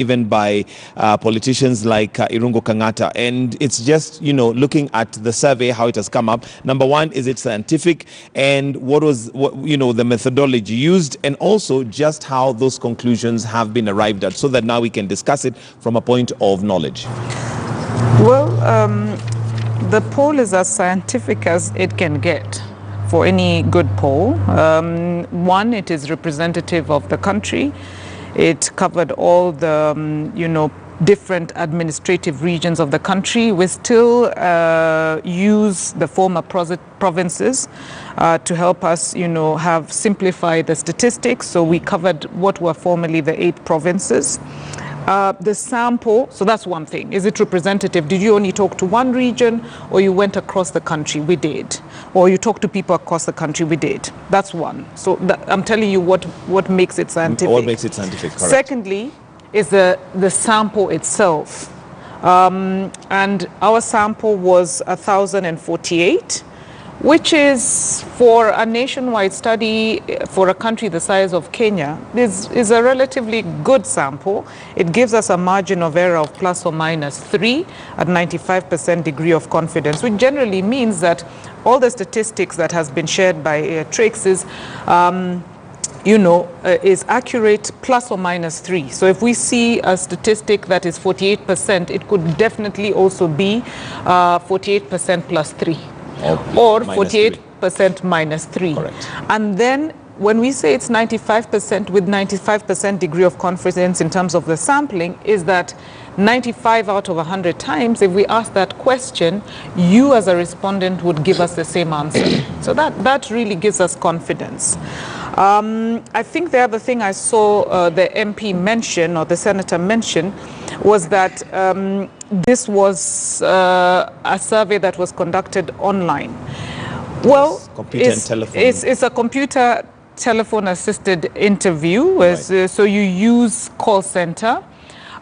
even by politicians like Irungo Kangata. And it's just, looking at the survey, how it has come up. Number one, is it scientific? And what was, the methodology used? And also just how those conclusions have been arrived at, so that now we can discuss it from a point of knowledge. Well, the poll is as scientific as it can get for any good poll. One, it is representative of the country. It covered all the, different administrative regions of the country. We still use the former provinces to help us, have simplified the statistics. So we covered what were formerly the 8 provinces. The sample, so that's one thing. Is it representative? Did you only talk to one region, or you went across the country? We did. Or you talked to people across the country? We did. That's one. So I'm telling you what makes it scientific. What makes it scientific, correct. Secondly, is the sample itself. And our sample was 1,048, which is, for a nationwide study for a country the size of Kenya, is a relatively good sample. It gives us a margin of error of plus or minus 3 at 95% degree of confidence, which generally means that all the statistics that has been shared by Trix is accurate plus or minus 3. So if we see a statistic that is 48%, it could definitely also be 48% plus 3. Or 48% minus 3. Correct. And then when we say it's 95% with 95% degree of confidence in terms of the sampling, is that 95 out of 100 times, if we ask that question, you as a respondent would give us the same answer. So that really gives us confidence. I think the other thing I saw the MP mention, or the senator mention, was that this was a survey that was conducted online. Well, it's a computer telephone assisted interview, right. So you use call center.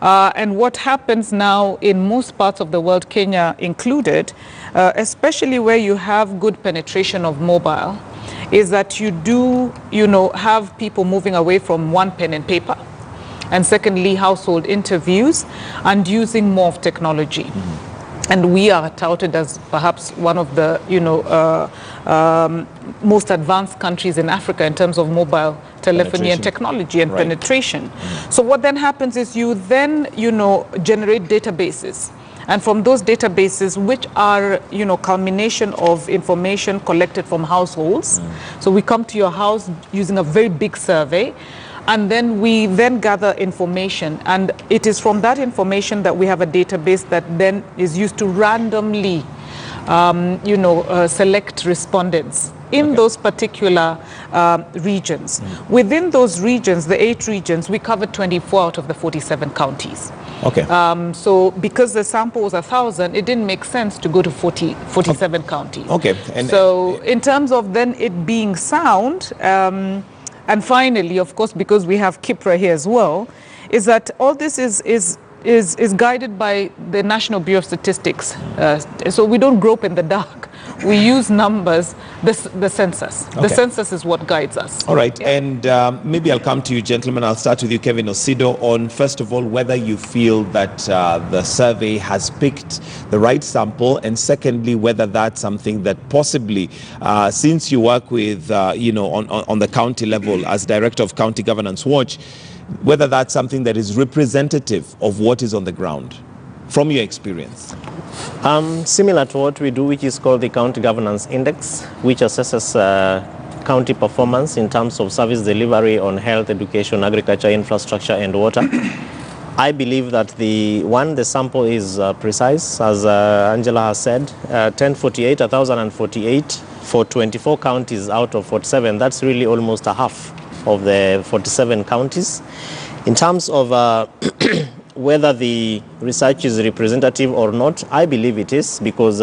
And what happens now in most parts of the world, Kenya included, especially where you have good penetration of mobile, is that you do, have people moving away from one pen and paper. And secondly, household interviews and using more of technology. Mm-hmm. And we are touted as perhaps one of the, most advanced countries in Africa in terms of mobile telephony and technology and penetration. Mm-hmm. So what then happens is you then, generate databases. And from those databases, which are, culmination of information collected from households. Mm. So we come to your house using a very big survey, and then we gather information. And it is from that information that we have a database that then is used to randomly, select respondents in those particular regions. Mm. Within those regions, the 8 regions, we covered 24 out of the 47 counties. Okay. So because the sample was 1,000, it didn't make sense to go to 47 counties. Okay. And so in terms of then it being sound, and finally, of course, because we have Kipra here as well, is that all this is guided by the National Bureau of Statistics. So we don't grope in the dark. We use numbers, the census. Okay. The census is what guides us. All right. Yeah. And maybe I'll come to you, gentlemen. I'll start with you, Kevin Osido, on, first of all, whether you feel that the survey has picked the right sample, and secondly, whether that's something that possibly, since you work with, on the county level as Director of County Governance Watch, whether that's something that is representative of what is on the ground, from your experience. Similar to what we do, which is called the County Governance Index, which assesses county performance in terms of service delivery on health, education, agriculture, infrastructure, and water. I believe that the sample is precise, as Angela has said, 1,048 for 24 counties out of 47. That's really almost a half of the 47 counties. In terms of whether the research is representative or not, I believe it is, because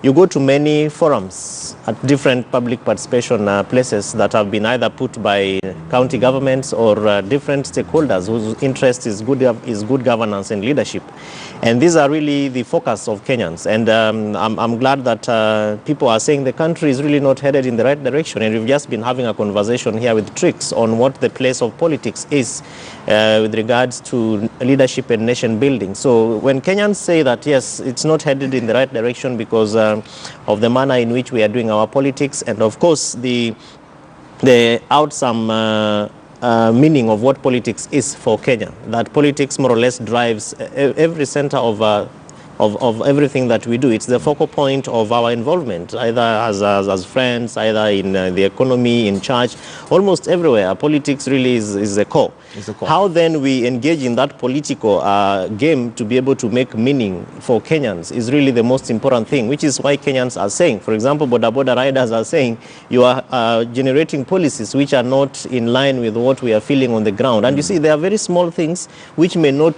You go to many forums at different public participation places that have been either put by county governments or different stakeholders whose interest is good governance and leadership. And these are really the focus of Kenyans. And I'm glad that people are saying the country is really not headed in the right direction. And we've just been having a conversation here with Trix on what the place of politics is with regards to leadership and nation building. So when Kenyans say that, yes, it's not headed in the right direction because of the manner in which we are doing our politics, and of course the outsome meaning of what politics is for Kenya, that politics more or less drives every center of everything that we do. It's the focal point of our involvement, either as friends, either in the economy, in church, almost everywhere. Politics really is the core. How then we engage in that political game to be able to make meaning for Kenyans is really the most important thing, which is why Kenyans are saying, for example, boda riders are saying, you are generating policies which are not in line with what we are feeling on the ground. And you see, there are very small things which may not